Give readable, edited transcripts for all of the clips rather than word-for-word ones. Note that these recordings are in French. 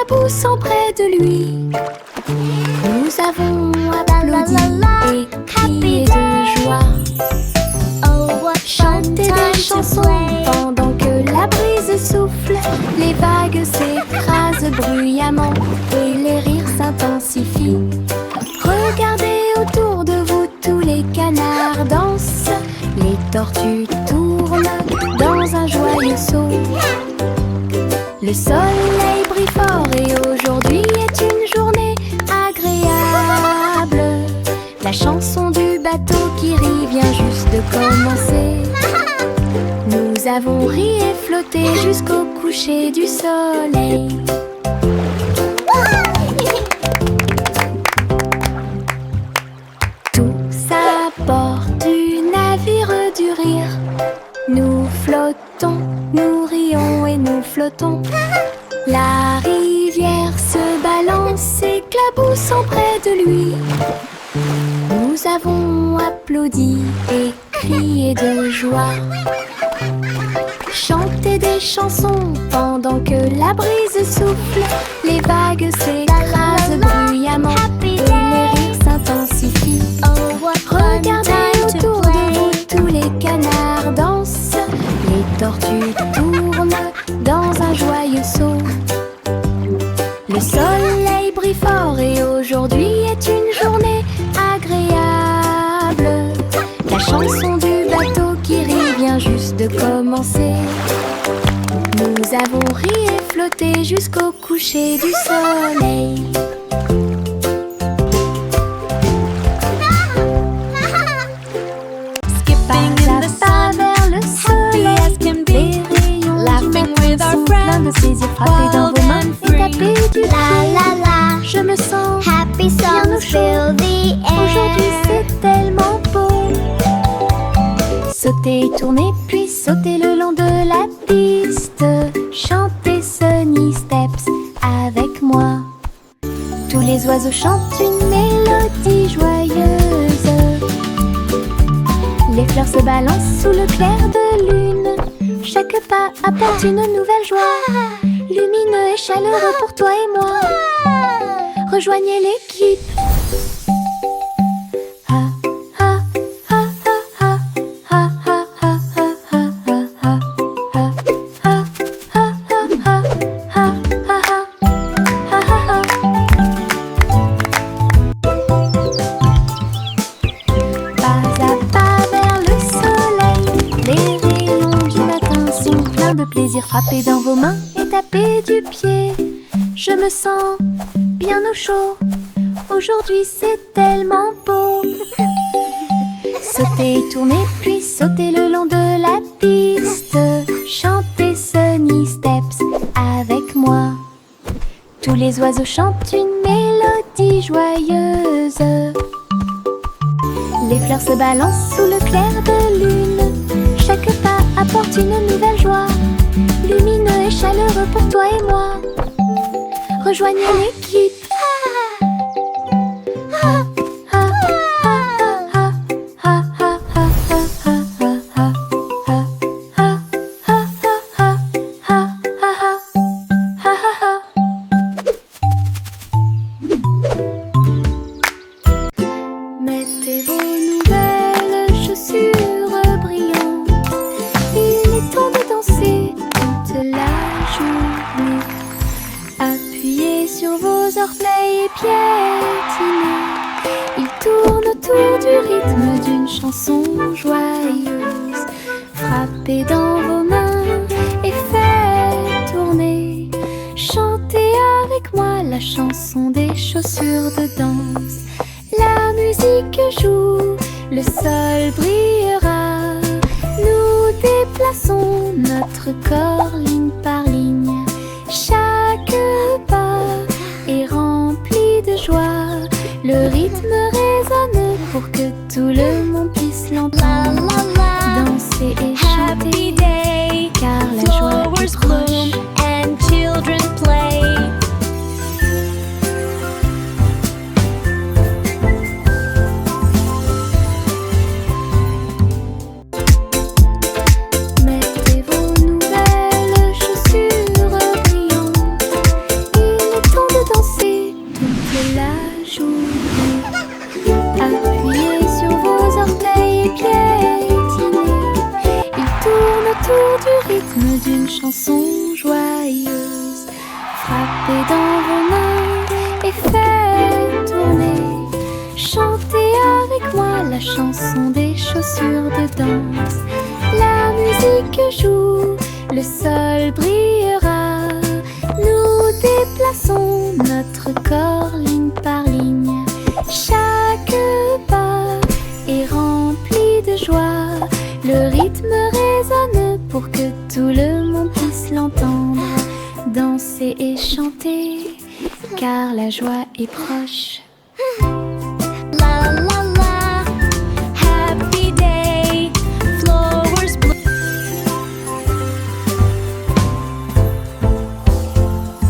éclaboussant près de lui. Nous avons applaudi et crié de joie, chanté des chansons pendant que la brise souffle. Les vagues s'écrasent bruyamment et les rires s'intensifient. Regardez autour de vous, tous les canards dansent. Les tortues tournent dans un joyeux saut. Le soleil brille fort et aujourd'hui est une journée agréable. La chanson du bateau qui rit vient juste de commencer. Nous avons ri et flotté jusqu'au coucher du soleil. Tous à bord du navire du rire, nous flottons, nous rions et nous flottons. La rivière se balance, éclaboussant près de lui. Nous avons applaudi et crié de joie, chanté des chansons pendant que la brise souffle. Les vagues s'écrasent bruyamment et les rires s'intensifient. Regardez autour de vous, tous les canards dansent. Les tortues tournent dans un joyeux saut. Le soleil brille fort et aujourd'hui est une journée agréable. La chanson du bateau qui rit vient juste de commencer. Nous avons ri et flotté jusqu'au coucher du soleil. De plaisir, frapper dans vos mains et taper du pied. Je me sens Happy bien au songs chaud. fill the Aujourd'hui air. c'est tellement beau. Sauter, tourner, puis sauter le long de la piste. Chanter Sunny Steps avec moi. Tous les oiseaux chantent une mélodie joyeuse. Les fleurs se balancent sous le clair de lune. Chaque pas apporte une nouvelle joie, lumineux et chaleureux pour toi et moi. Rejoignez l'équipe. Ah, ah, ah, ah, ah, ah, ah, ah, ah, ah, ah, ah, ah, ah, ah, ah, pas à pas vers le soleil, les rayons du matin sont pleins de plaisir. Frappez dans vos mains et tapez du pied. Je me sens bien au chaud. Aujourd'hui c'est tellement beau. Sautez, tournez, puis sautez le long de la piste. Chantez Sunny Steps avec moi. Tous les oiseaux chantent une mélodie joyeuse. Les fleurs se balancent sous le clair de lune. Chaque pas apporte une nouvelle joie, lumineux et chaleureux pour toi et moi. Rejoignez l'équipe. Mettez vos nouvelles chaussures brillantes. Il est temps de danser toute la journée. Appuyez sur vos orteils et piétinez. Ils tournent autour du rythme d'une chanson joyeuse. Frappez dans vos mains et faites tourner. Chantez avec moi la chanson des chaussures de danse. La musique joue, le sol brillera. Nous déplaçons notre corps ligne par ligne. Chaque pas est rempli de joie. Le rythme résonne pour que tout le monde puisse l'entendre. Danser et chanter, car la joie est proche. And children play. Mettez vos nouvelles chaussures joyeuses. Frappez dans vos mains et faites tourner. Chantez avec moi la chanson des chaussures de danse. La musique joue, le sol brillera. Nous déplaçons notre corps ligne par ligne. Chaque pas est rempli de joie. Le rythme résonne pour que tout le monde puisse l'entendre. Danser et chanter, car la joie est proche. La la la, happy day, flowers bloom.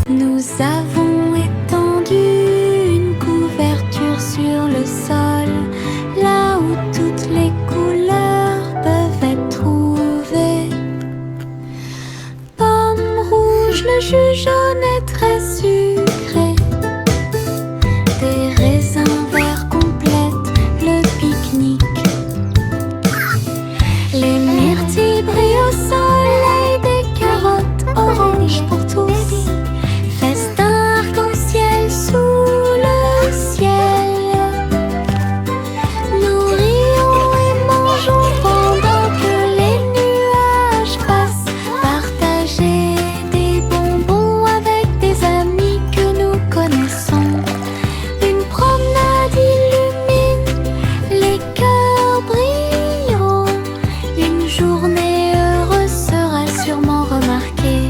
Nous avons étendu une couverture sur le sol, là où toutes les couleurs peuvent être trouvées. Pomme rouge, le jus jaune est très sucré. Des raisins verts complètent le pique-nique. Les myrtilles brillent au soleil, des carottes oranges pour tous. Festin arc-en-ciel sous le ciel. Nous rions et mangeons pendant que les nuages passent. Partager des bonbons avec des amis que nous connaissons. Une promenade illumine, les cœurs brilleront. Une journée heureuse sera sûrement remarquée.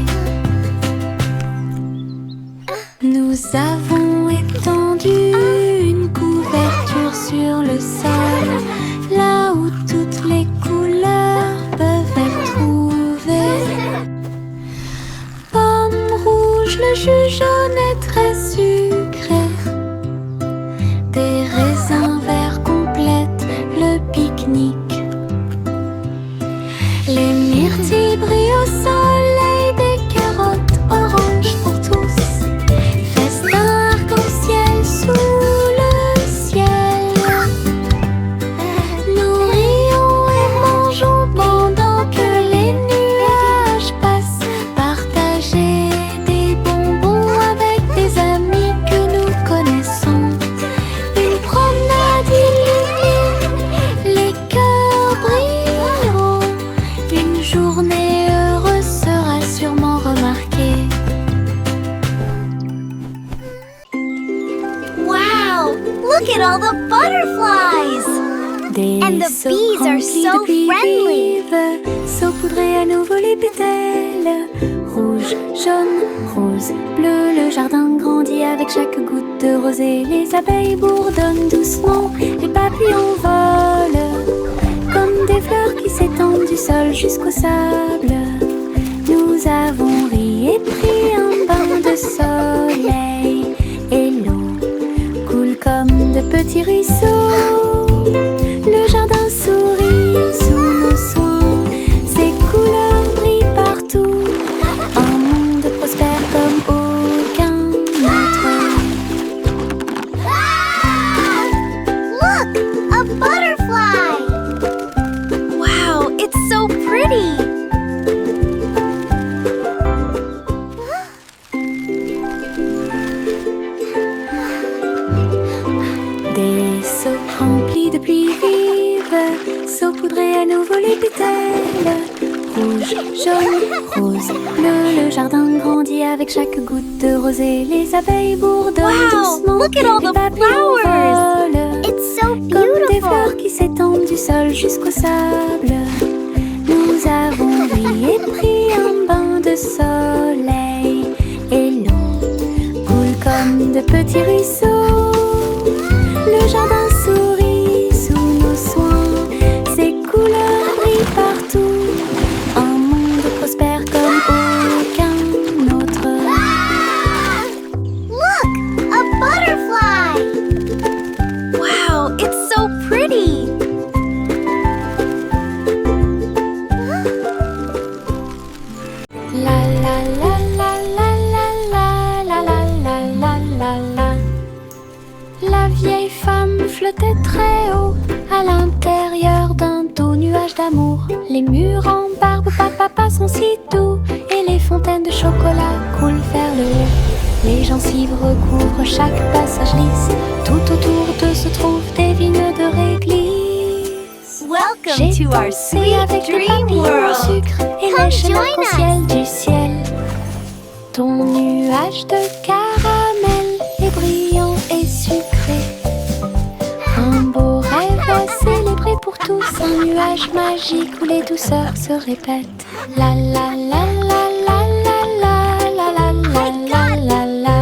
Nous avons étendu une couverture sur le sol, là où toutes les couleurs peuvent être trouvées. Pomme rouge, le jus jaune est très sucré. Des raisins verts complètent le pique-nique. Les myrtilles brillent au soleil, des carottes oranges pour tous. Festin arc-en-ciel sous le ciel. Nous rions et mangeons pendant que les nuages passent. Partager des bonbons avec des amis que nous connaissons. Une promenade illumine, les cœurs brilleront. Une journée heureuse sera sûrement remarquée. Wow, look at all the butterflies! Des And the seaux bees are remplis so de pluie friendly. vive, saupoudrez à nouveau les pétales. Rouge, jaune, rose, bleu, le jardin grandit avec chaque goutte de rosée. Les abeilles bourdonnent doucement, les papillons volent comme des fleurs qui s'étendent du sol jusqu'au sable. Nous avons ri et pris un bain de soleil, et l'eau coule comme de petits ruisseaux. Le jardin sourit sous nos soins, ses couleurs brillent partout. Un monde prospère comme aucun autre. Look, a butterfly! Wow, it's so pretty! Des seaux remplis de pluie vive, saupoudrez à nouveau les pétales. Rouge, jaune, rose, bleu, le jardin grandit avec chaque goutte de rosée. Les abeilles bourdonnent Wow, doucement, look at all les the papillons flowers. volent It's so comme des fleurs beautiful! qui s'étendent du sol jusqu'au sable. Nous avons ri et pris un bain de soleil, et l'eau coule comme de petits ruisseaux. Le jardin sourit sous nos soins, ses couleurs brillent partout. Un monde prospère comme aucun autre. Look, a butterfly! Wow, it's so pretty! La la la la la la la la la la la la. La vieille femme flottait très haut à l'intérieur d'un doux nuage d'amour. Les murs en barbe, papa sont si doux, et les fontaines de chocolat coulent vers le haut. Les gencives recouvrent chaque passage lisse. Tout autour d'eux se trouvent des vignes de réglisse. Welcome to our sweet Avec des dream papillons au world. sucre et Come lèche join l'arc-en-ciel du ciel. Ton nuage de caramel est brillant et sucré. Un beau rêve à célébrer pour tous. Un nuage magique où les douceurs se répètent. La la la la la la la la la la la la la.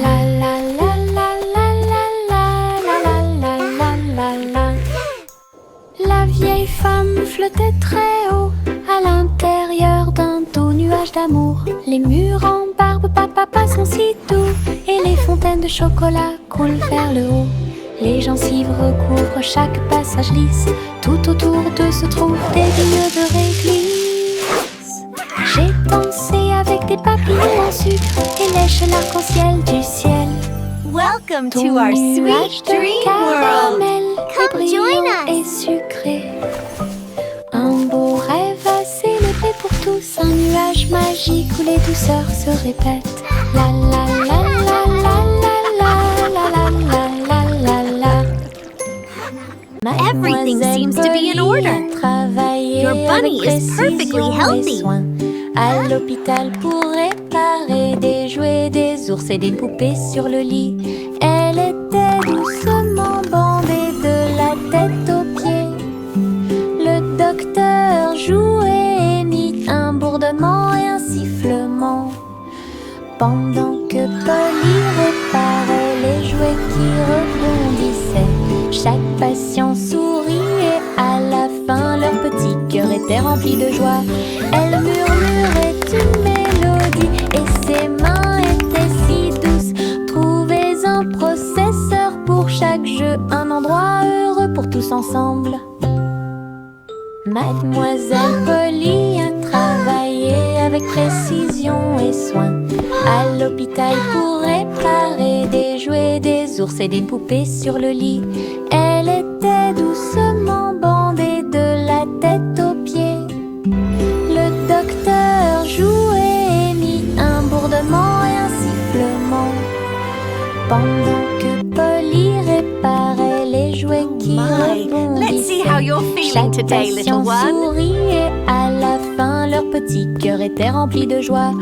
La la la la la la la la la la la. La vieille femme flottait très haut à l'intérieur d'un doux nuage d'amour. Les murs en barbe papa sont si doux et les fontaines de chocolat coulent vers le haut. Les gencives recouvrent chaque passage lisse. Tout autour d'eux se trouvent des vignes de réglisse. J'ai dansé avec des papillons en sucre et lèche l'arc-en-ciel du ciel. Welcome Ton to our nuage sweet de dream world. caramel est Come join brillant us. et sucré. Un beau rêve à célébrer pour tous. Un nuage magique où les douceurs se répètent. La la la la la la la la la la la la la. Everything seems to be in order. Your bunny is perfectly healthy. À l'hôpital pour réparer des jouets, des ours et des poupées sur le lit. Elle était doucement bandée de la tête aux pieds. Le docteur jouait et mit un bourdonnement et un sifflement. Pendant que Polly réparait les jouets qui rebondissaient, chaque patient souriait. À la fin, leur petit cœur était rempli de joie. Elle murmurait une mélodie et ses mains étaient si douces. Trouvez un processeur pour chaque jeu, un endroit heureux pour tous ensemble. Mademoiselle Polly a travaillé avec précision et soin à l'hôpital pour réparer des jouets, des ours et des poupées sur le lit. Elle était doucement bandée de la tête aux pieds. Le docteur jouait et mit un bourdonnement et un sifflement. Pendant que Polly réparait les jouets qui Let's see how you're feeling chaque today, little patient one. souriait. À la fin, leur petit cœur était rempli de joie.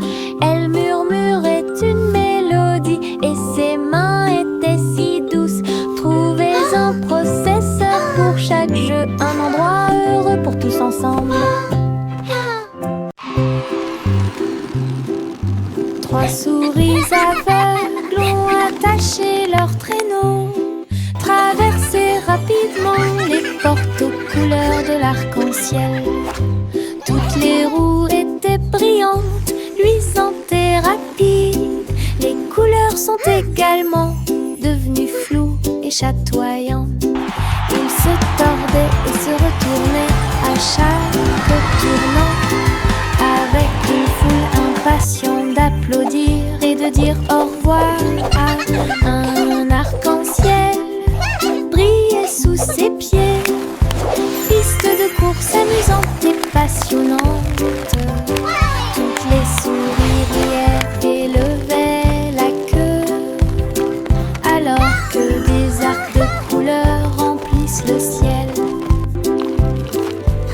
Elle murmurait une mélodie et ses mains étaient si douces. Trouvez un processeur pour chaque jeu, un endroit heureux pour tous ensemble. Trois souris aveugles ont attaché leur traîneau, traversé rapidement les portes aux couleurs de l'arc-en-ciel. Toutes les roues étaient brillantes, luisantes et rapides. Les couleurs sont également devenues floues et chatoyantes. Ils se tordaient et se retournaient à chaque tournant, avec une foule impatiente d'applaudir et de dire au revoir à un arc-en-ciel brillait sous ses pieds. Piste de course amusante et passionnante. Toutes les souris riaient et levaient la queue, alors que des arcs de couleurs remplissent le ciel.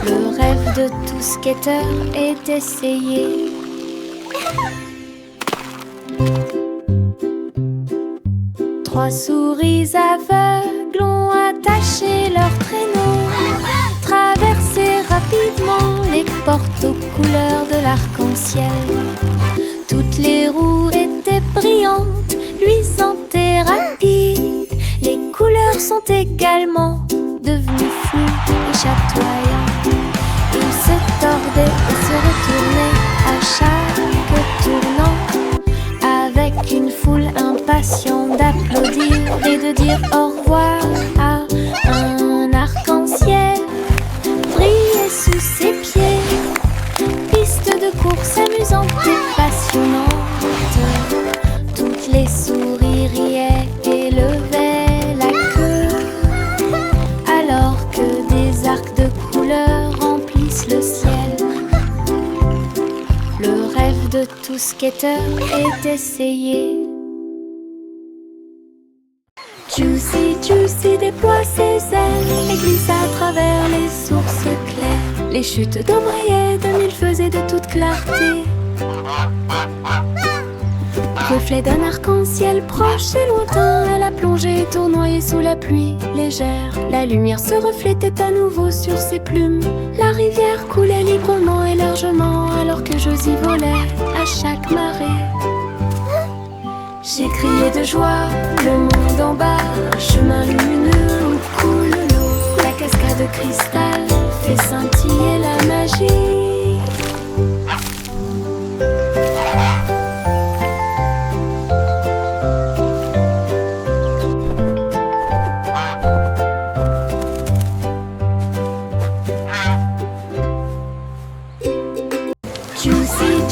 Le rêve de tout skateur est d'essayer. Trois souris aveugles ont attaché leur traîneau, traversé rapidement les portes aux couleurs de l'arc-en-ciel. Toutes les roues étaient brillantes, luisantes et rapides. Les couleurs sont également devenues floues et chatoyantes. Ils se tordaient et se retournaient à chaque tournant, avec une foule impatiente d'applaudir et de dire au revoir à un arc-en-ciel brillait sous ses pieds. Piste de course amusante et passionnante. Toutes les souris riaient et levaient la queue, alors que des arcs de couleurs remplissent le ciel. de tout skater est essayé. Juicy, Juicy déploie ses ailes et glisse à travers les sources claires. Les chutes d'eau brillaient de mille feux et de toute clarté. Reflet d'un arc-en-ciel proche et lointain, elle a plongé tournoyée sous la pluie légère. La lumière se reflétait à nouveau sur ses plumes. La rivière coulait librement et largement alors que j'y volais à chaque marée. J'ai crié de joie, le monde en bas, un chemin lumineux où coule l'eau. La cascade de cristal fait scintiller la magie.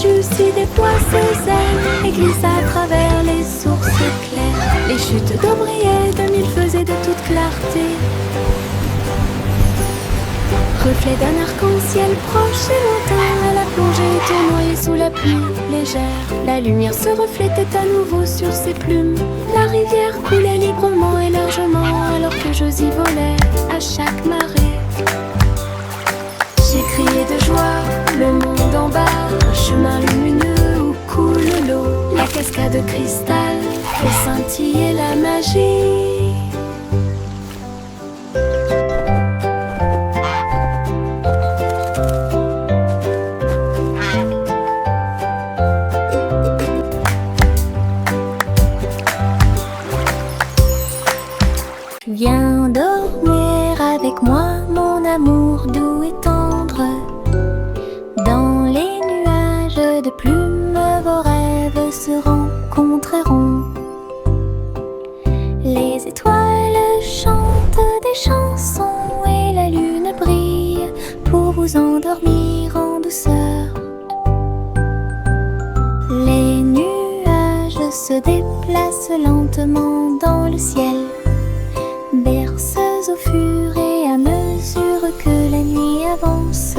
Juicy déploie ses ailes et glisse à travers les sources claires. Les chutes d'eau brillaient de mille feux et de toute clarté. Reflet d'un arc-en-ciel proche et lointain, elle a plongé tournoyée sous la pluie légère. La lumière se reflétait à nouveau sur ses plumes. La rivière coulait librement et largement alors que j'y volais à chaque marée. J'ai crié de joie, le monde en bas, un chemin lumineux où coule l'eau. La cascade de cristal fait scintiller la magie. Viens dormir avec moi, mon amour doux et tendre. Dans les nuages de plumes, vos rêves se rencontreront. Les étoiles chantent des chansons et la lune brille pour vous endormir en douceur. Les nuages se déplacent lentement dans le ciel, berceuses au fur et à mesure que la nuit avance.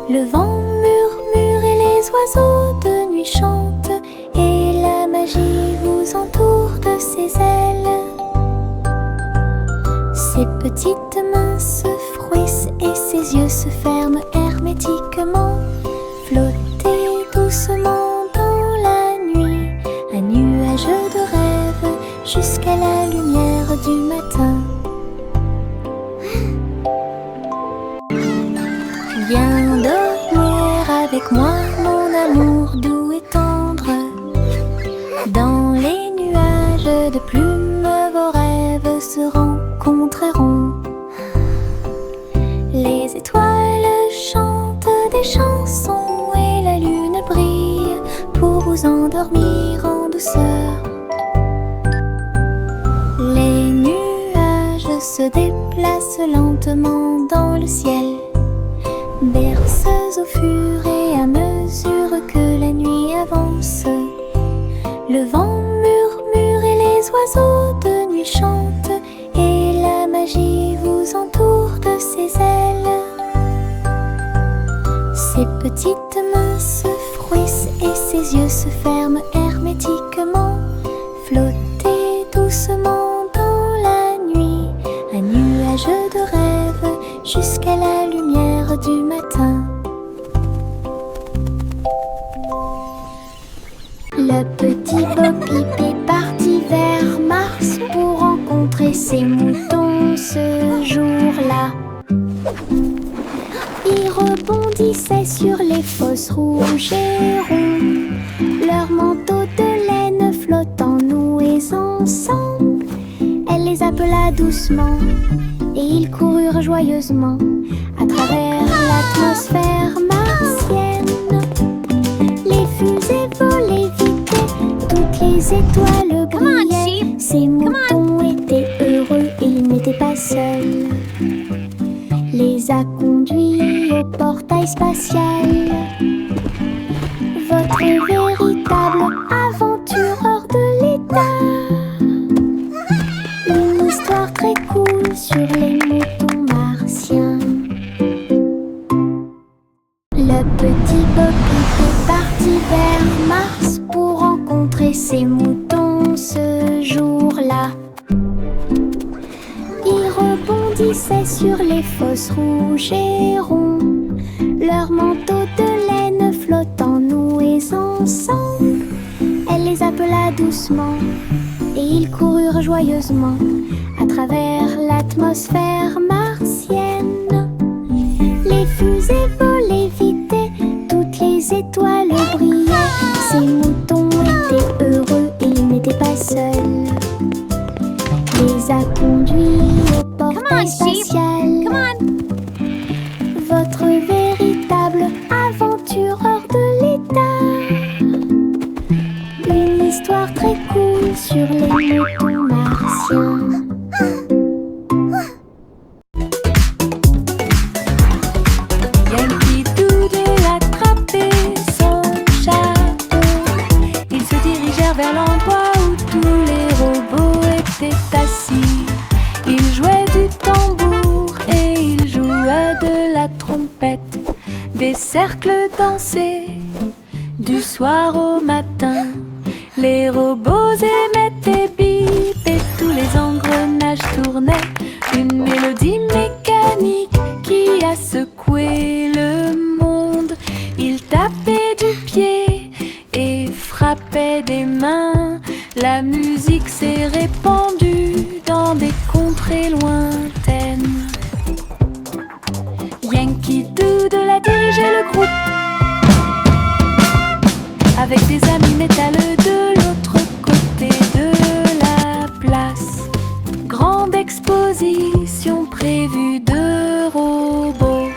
Le vent murmure et les oiseaux de nuit chantent, et la magie vous entoure de ses ailes. Ses petites mains se frouissent et ses yeux se ferment hermétiquement. Flottez doucement dans la nuit, un nuage de rêve jusqu'à la lumière du matin. Viens dormir avec moi, mon amour doux et tendre. Dans les nuages de plumes, vos rêves se rencontreront. Les étoiles chantent des chansons et la lune brille pour vous endormir en douceur. Les nuages se déplacent lentement dans le ciel, berceuses au fur et à mesure que la nuit avance. Le vent murmure et les oiseaux de nuit chantent, et la magie vous entoure de ses ailes. Ses petites mains se frouissent et ses yeux se ferment hermétiquement. Flottez doucement dans la nuit, un nuage de rêve jusqu'à la lumière du matin. Le petit Bo-Peep est parti vers Mars pour rencontrer ses moutons ce jour-là. Il rebondissait sur les fosses rouges et rondes, leurs manteaux de laine flottant noués ensemble. Elle les appela doucement et ils coururent joyeusement à travers l'atmosphère martienne. Les fusées volaient vite et toutes les étoiles brillaient. Ces moutons étaient heureux, ils n'étaient pas seuls. Les a conduits au portail spatial. Votre véritable aventure hors de l'état. Une histoire très cool sur les moutons martiens. Le petit Bo-Peep est parti et ses moutons ce jour-là. Ils rebondissaient sur les fosses rouges et ronds, leurs manteaux de laine flottant noués ensemble. Elle les appela doucement et ils coururent joyeusement à travers l'atmosphère martienne. Les fusées volaient vite et toutes les étoiles brillaient. Ces moutons étaient heureux et ils n'étaient pas seuls. Les a conduits au portail spatial. Votre véritable aventure hors de l'état. Une histoire très cool sur les moutons martiens. Yankee Doodle attrapait son chapeau. Ils se dirigèrent vers l'endroit où tous les robots étaient assis. Ils jouaient du tambour et ils jouaient de la trompette. Des cercles dansaient du soir au matin. Les robots émettaient bip et tous les engrenages tournaient. Une mélodie mécanique qui a secoué le monde. Ils tapaient du pied et frappaient des mains. La musique s'est répandue dans des contrées lointaines. Yankee Doodle a dirigé le groupe avec des amis métalleux de l'autre côté de la place. Grande exposition prévue de robots.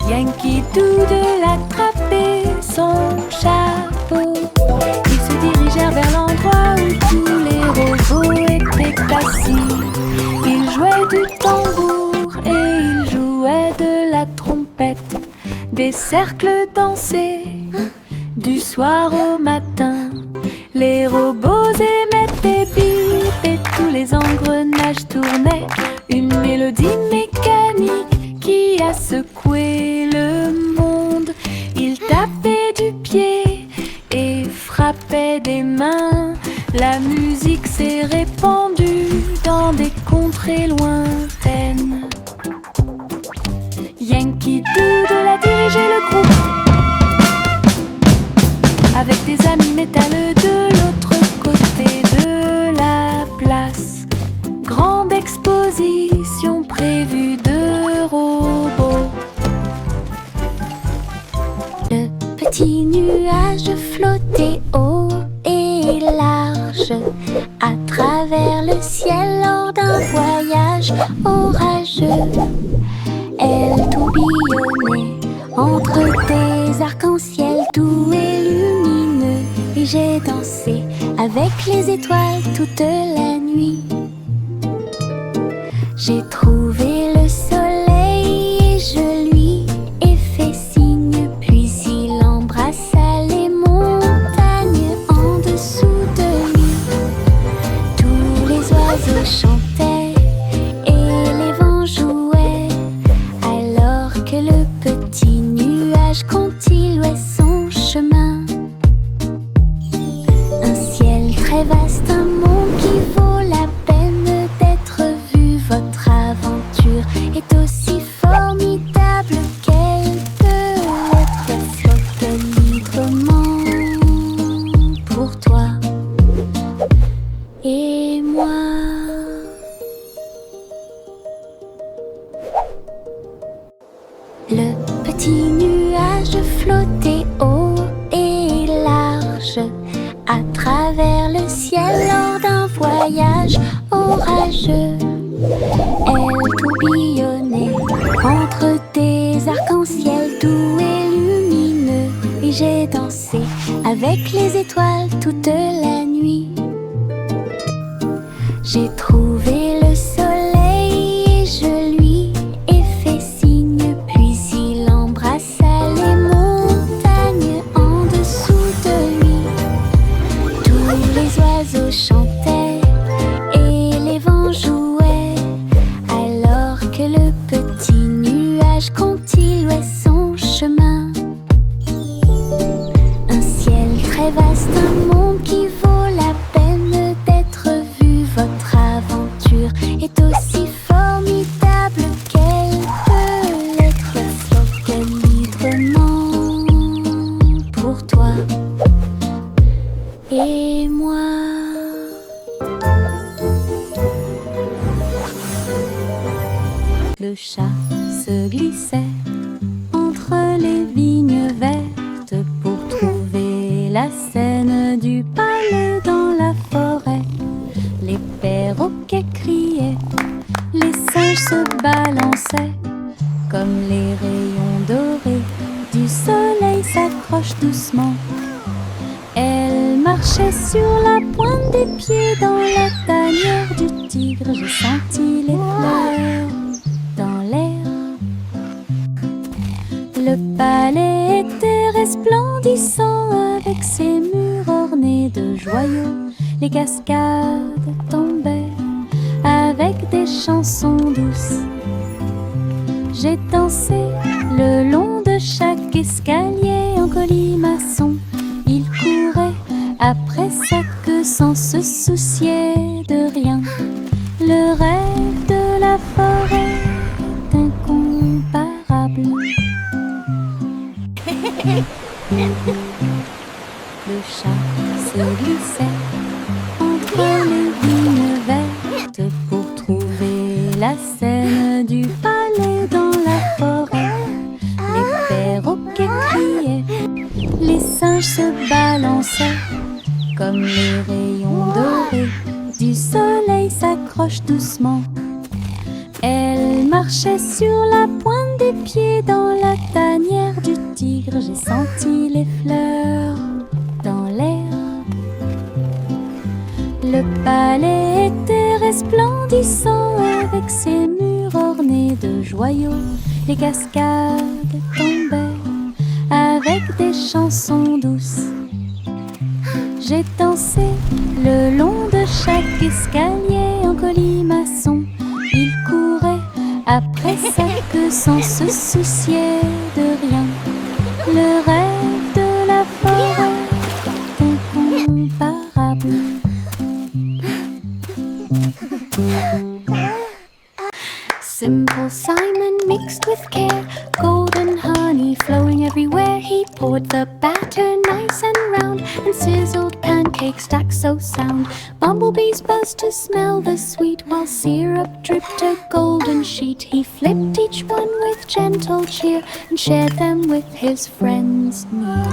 Yankee Doodle attrapait son chapeau. Ils se dirigèrent vers l'endroit où tous les robots étaient assis. Ils jouaient du tambour et ils jouaient de la trompette. Des cercles dansaient du soir au matin. Les robots émettaient bip et tous les engrenages tournaient. Une mélodie mécanique qui a secoué le monde. Ils tapaient du pied et frappaient des mains. La musique s'est répandue dans des contrées lointaines. Yankee Doodle a dirigé le groupe avec des amis métalleux de l'autre côté de la place. Grande exposition prévue de robots. Le petit nuage flottait haut et large à travers le ciel lors d'un voyage orageux. Elle tourbillonnait entre des arcs-en-ciel doux et lumineux. Et j'ai dansé avec les étoiles toute la nuit. J'ai trouvé le soleil et je lui ai fait signe. Puis il embrassa les montagnes en dessous de lui. Tous les oiseaux chantaient et les vents jouaient, alors que le petit nuage continuait son chemin. Un ciel très vaste, un monde qui vaut la peine d'être vu. Votre aventure est aussi formidable qu'elle peut être. Flotte librement pour toi et moi. Le petit nuage flottait haut et large à travers le ciel lors d'un voyage orageux. Elle tourbillonnait entre des arcs-en-ciel doux et lumineux. Et j'ai dansé avec les étoiles toute la nuit. J'ai trouvé le soleil et je lui ai fait signe. Puis il embrassa les montagnes en dessous de lui. Tous les oiseaux chantaient et les vents jouaient, alors que le petit nuage continuait son chemin. glissait entre les vignes vertes pour trouver la scène du palais dans la forêt. Les perroquets criaient, les singes se balançaient, comme les rayons dorés du soleil s'accrochent doucement. Elle marchait sur la pointe des pieds dans la tanière du tigre. J'ai senti les fleurs dans l'air. Le palais était resplendissant avec ses murs ornés de joyaux. Les cascades tombaient avec des chansons douces. J'ai dansé le long de chaque escalier en colimaçon. Il courait après sa queue sans se soucier de rien. Le rêve de la forêt est incomparable. Le chat se glissait entre les vignes vertes pour trouver la scène du palais dans la forêt. Les perroquets criaient, les singes se balançaient, comme les rayons dorés du soleil s'accrochent doucement. Elle marchait sur la pointe des pieds dans la tanière du tigre. J'ai senti les fleurs dans l'air. Le palais était resplendissant avec ses murs ornés de joyaux. Les cascades tombaient avec des chansons douces. J'ai dansé le long de chaque escalier en colimaçon. Il courait après sa queue sans se soucier de rien. Le rêve de la forêt est incomparable. Simple Simon mixed with care, golden honey flowing everywhere. He poured the batter nice and round, and sizzled pancakes stacked so sound. Bumblebees buzzed to smell the sweet, while syrup dripped a golden sheet. He flipped each one with gentle cheer, and shared them with his friends near.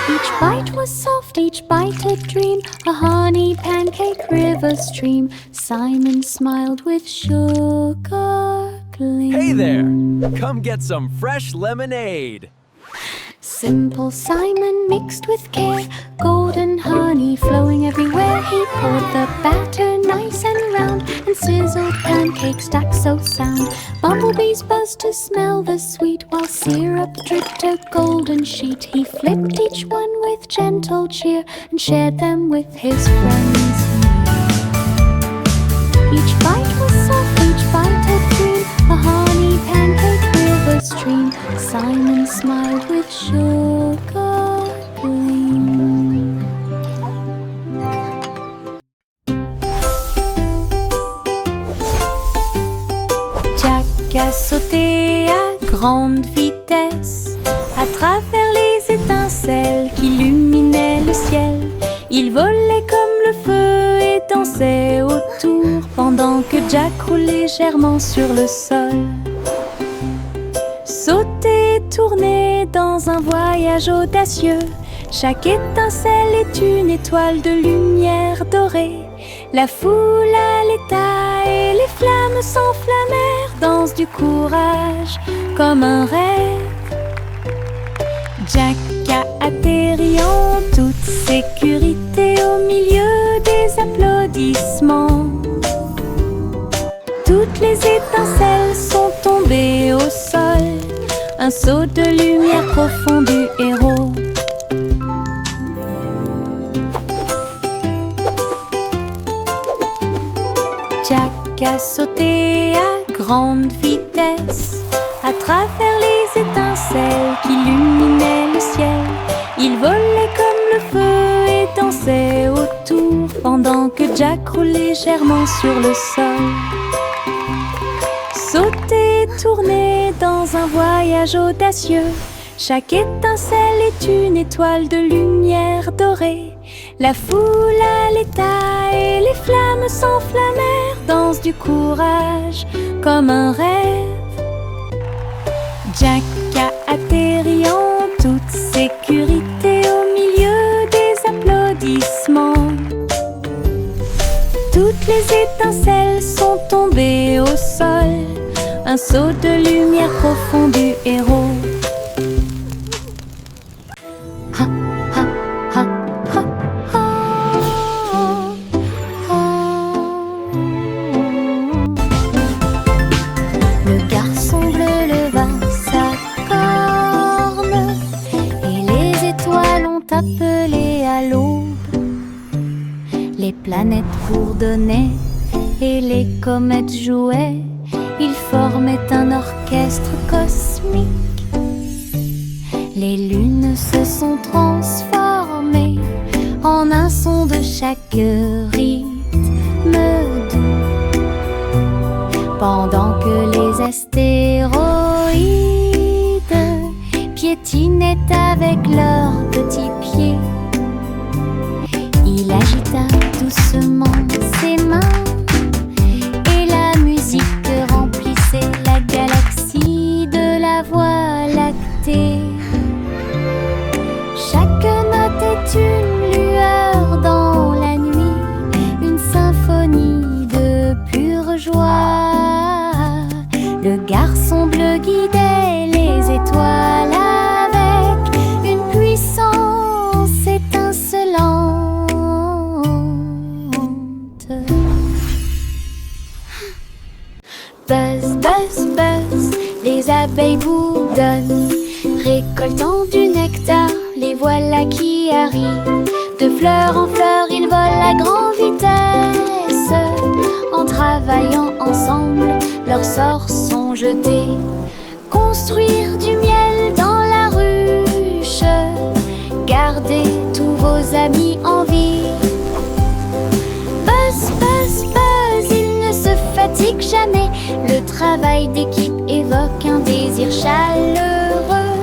Each bite was soft, each bite a dream, a honey pancake river stream. Simon smiled with sugar gleam. Hey there! Come get some fresh lemonade! Simple Simon mixed with care, golden honey flowing everywhere. He poured the batter nice and round, and sizzled pancakes stacked so sound. Bumblebees buzzed to smell the sweet, while syrup dripped a golden sheet. He flipped each one with gentle cheer, and shared them with his friends. Each bite was soft, each bite a dream, a honey pancake river stream. Simon smiled with sugar gleam. Jack a sauté à grande vitesse à travers les étincelles qui illuminaient le ciel. Il volait comme le feu et dansait autour pendant que Jack roulait légèrement sur le sol. Sauter, tourner dans un voyage audacieux. Chaque étincelle est une étoile de lumière dorée. La foule à l'état et les flammes s'enflammèrent. Danse du courage comme un rêve. Jack a atterri en toute sécurité au milieu des applaudissements. Toutes les étincelles sont tombées au sol. Un saut de lumière profond du héros. Jack a sauté à grande vitesse à travers les étincelles qui illuminaient le ciel. Il volait comme le feu et dansait autour pendant que Jack roulait légèrement sur le sol. Sauter, tourner dans un voyage audacieux. Chaque étincelle est une étoile de lumière dorée. La foule à l'état et les flammes s'enflammèrent. Danse du courage comme un rêve. un saut de lumière profond du héros. Ha, ha, ha, ha, ha, ha. Le garçon bleu leva sa corne et les étoiles ont appelé à l'aube. Les planètes bourdonnaient et les comètes jouaient. Ils formaient un orchestre cosmique. Les lunes se sont transformées en un son de chaque rythme doux, pendant que les astéroïdes piétinaient avec leurs petits pieds. Il agita doucement ses mains et la musique remplissait la galaxie de la Voie lactée. Chaque note est une lueur dans la nuit, une symphonie de pure joie. Le garçon bleu guidait les étoiles avec une puissance étincelante. Buzz, buzz, buzz, les abeilles bourdonnent, récoltant du nectar, les voilà qui arrivent. De fleur en fleur, ils volent à grande vitesse. En travaillant ensemble, leurs sorts sont jetés. Construire du miel dans la ruche, garder tous vos amis en vie. Buzz, buzz, buzz, ils ne se fatiguent jamais. Le travail d'équipe évoque un désir chaleureux.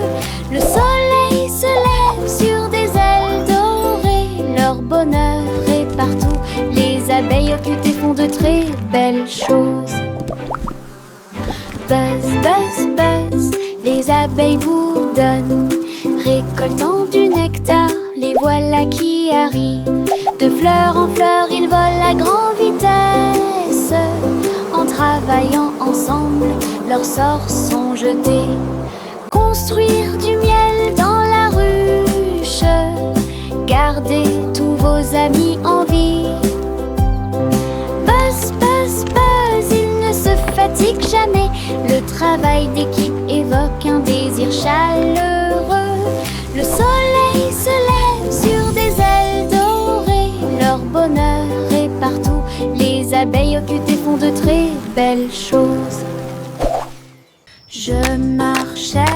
Le soleil se lève sur des ailes dorées. Leur bonheur est partout. Les abeilles occupées font de très belles choses. Buzz, buzz, buzz, les abeilles bourdonnent, récoltant du nectar, les voilà qui arrivent. De fleur en fleur, ils volent à grande vitesse. En travaillant ensemble, leurs sorts sont jetés. Construire du miel dans la ruche, garder tous vos amis en vie. Buzz, buzz, buzz, ils ne se fatiguent jamais. Le travail d'équipe évoque un désir chaleureux. Le soleil se lève sur des ailes dorées. Leur bonheur est partout. Les abeilles occupées font de très belles choses. Je marchais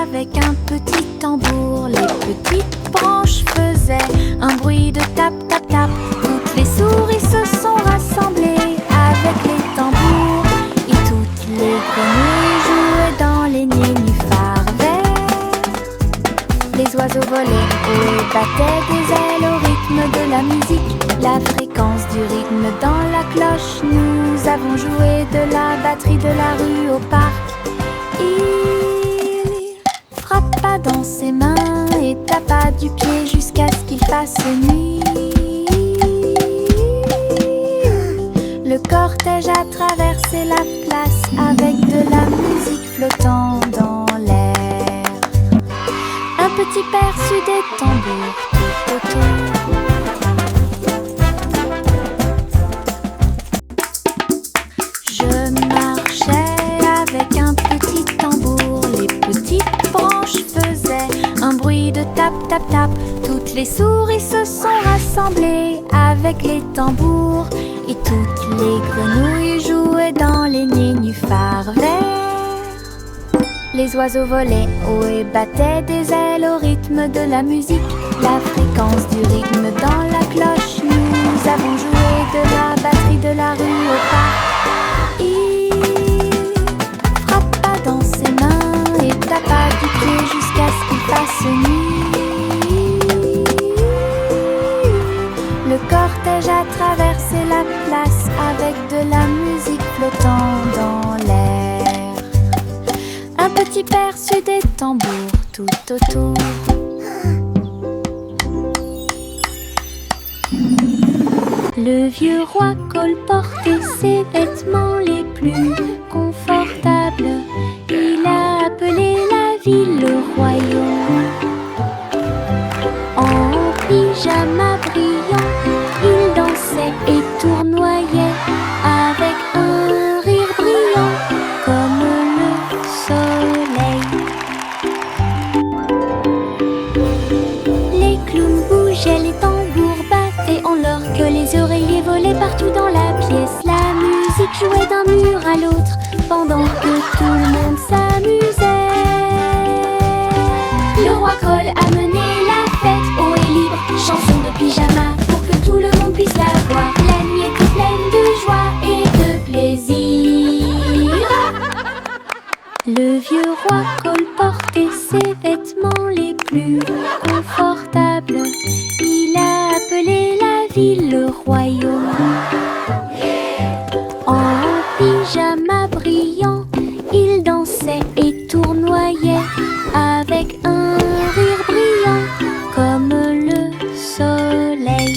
avec un petit tambour. Les petites branches faisaient un bruit de tap, tap, tap. Toutes les souris se sont rassemblées avec les tambours. Et toutes les grenouilles jouaient dans les nénuphars verts. Les oiseaux volaient et battaient des ailes au rythme de la musique. La fréquence du rythme dans la cloche. Nous avons joué de la batterie de la rue au parc. Il frappa dans ses mains et tapa du pied jusqu'à ce qu'il fasse nuit. Le cortège a traversé la place avec de la musique flottant dans l'air. Un petit perçu des tambours tout autour. Je marchais avec un petit tambour. Les petites branches faisaient un bruit de tap, tap, tap. Toutes les souris se sont rassemblées avec les tambours. Et toutes les grenouilles jouaient dans les nénuphars verts. Les oiseaux volaient haut et battaient des ailes au rythme de la musique. La fréquence du rythme dans la cloche. Nous avons joué de la batterie de la rue au parc. Il frappa dans ses mains et tapa du pied jusqu'à ce qu'il fasse nuit. Le cortège a traversé la place avec de la musique flottant dans l'air. Un petit perçu des tambours tout autour. Le vieux roi colportait ses vêtements les plus confortables ville, le royaume. En pyjama brillant, il dansait et tournoyait avec un rire brillant comme le soleil. Les clowns bougeaient, les tambours battaient en l'or que les oreillers volaient partout dans la pièce. La musique jouait d'un mur à l'autre pendant que tout le monde s'amusait. Le roi Cole a mené la fête haut et libre, chanson de pyjama pour que tout le monde puisse la voir. La nuit était pleine de joie et de plaisir. Le vieux roi Cole portait ses vêtements les plus confortables. Il a appelé la ville le royaume. En pyjama brillant, il dansait et tournoyait avec un rire brillant comme le soleil.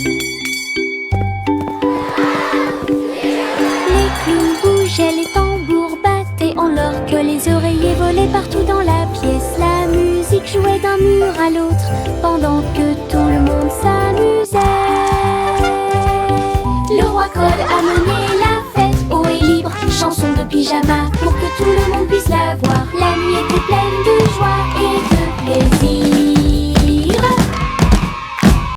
Les clowns bougeaient, les tambours battaient en l'or que les oreillers volaient partout dans la pièce. La musique jouait d'un mur à l'autre pendant que tout le monde s'amusait. Le roi Cole a mené la fête haut et libre, chanson de pyjama